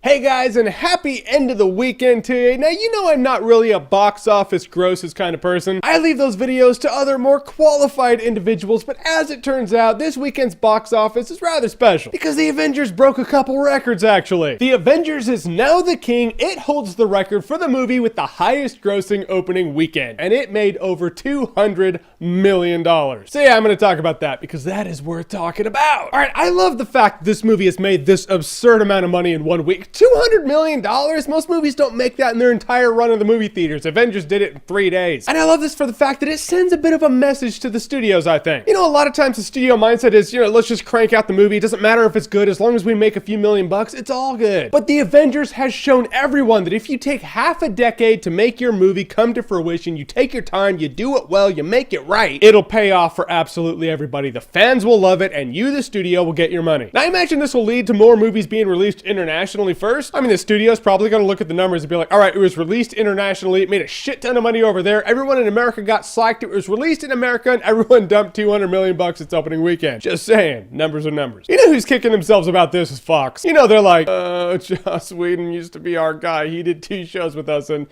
Hey guys, and happy end of the weekend to you. Now, you know I'm not really a box office grosses kind of person. I leave those videos to other more qualified individuals, but as it turns out, this weekend's box office is rather special because the Avengers broke a couple records actually. The Avengers is now the king. It holds the record for the movie with the highest grossing opening weekend, and it made over $200 million. So yeah, I'm going to talk about that because that is worth talking about. All right, I love the fact that this movie has made this absurd amount of money in 1 week. $200 million? Most movies don't make that in their entire run of the movie theaters. Avengers did it in 3 days. And I love this for the fact that it sends a bit of a message to the studios, I think. You know, a lot of times the studio mindset is, let's just crank out the movie. It doesn't matter if it's good. As long as we make a few million bucks, it's all good. But the Avengers has shown everyone that if you take half a decade to make your movie come to fruition, you take your time, you do it well, you make it right, it'll pay off for absolutely everybody. The fans will love it, and you, the studio, will get your money. Now, I imagine this will lead to more movies being released internationally first. I mean, the studio's probably going to look at the numbers and be like, all right, it was released internationally, it made a shit ton of money over there, everyone in America got psyched, it was released in America, and everyone dumped $200 million its opening weekend. Just saying, numbers are numbers. You know who's kicking themselves about this is Fox. You know, they're like, Joss Whedon used to be our guy, he did 2 shows with us, and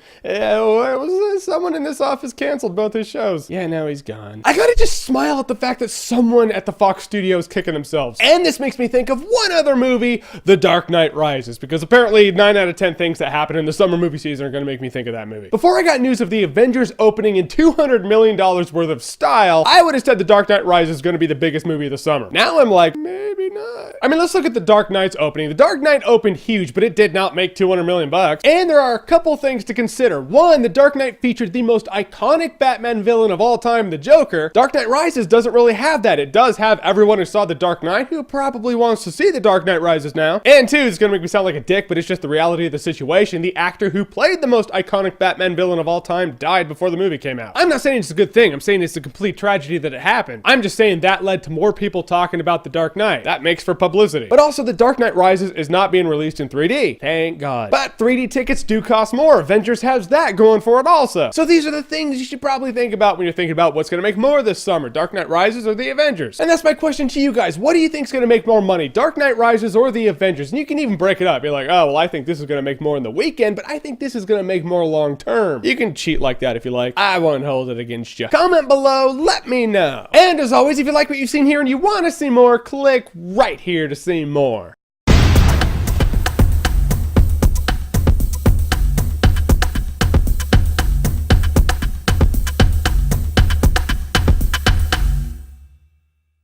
someone in this office canceled both his shows. Yeah, now he's gone. I gotta just smile at the fact that someone at the Fox studio is kicking themselves. And this makes me think of one other movie, The Dark Knight Rises, because apparently 9 out of 10 things that happen in the summer movie season are going to make me think of that movie. Before I got news of the Avengers opening in $200 million worth of style, I would have said The Dark Knight Rises is going to be the biggest movie of the summer. Now I'm like, maybe not. I mean, let's look at The Dark Knight's opening. The Dark Knight opened huge, but it did not make $200 million. And there are a couple things to consider. One, The Dark Knight featured the most iconic Batman villain of all time, the Joker. Dark Knight Rises doesn't really have that. It does have everyone who saw The Dark Knight who probably wants to see The Dark Knight Rises now. And two, it's going to make me sound like a dick, but it's just the reality of the situation. The actor who played the most iconic Batman villain of all time died before the movie came out. I'm not saying it's a good thing. I'm saying it's a complete tragedy that it happened. I'm just saying that led to more people talking about The Dark Knight. That makes for publicity. But also, The Dark Knight Rises is not being released in 3D. Thank God. But 3D tickets do cost more. Avengers has that going for it also. So these are the things you should probably think about when you're thinking about what's going to make more this summer, Dark Knight Rises or The Avengers. And that's my question to you guys. What do you think is going to make more money, Dark Knight Rises or The Avengers? And you can even break it up. You're like, oh, well, I think this is going to make more in the weekend, but I think this is going to make more long term. You can cheat like that if you like. I won't hold it against you. Comment below, let me know. And as always, if you like what you've seen here and you want to see more, click right here to see more.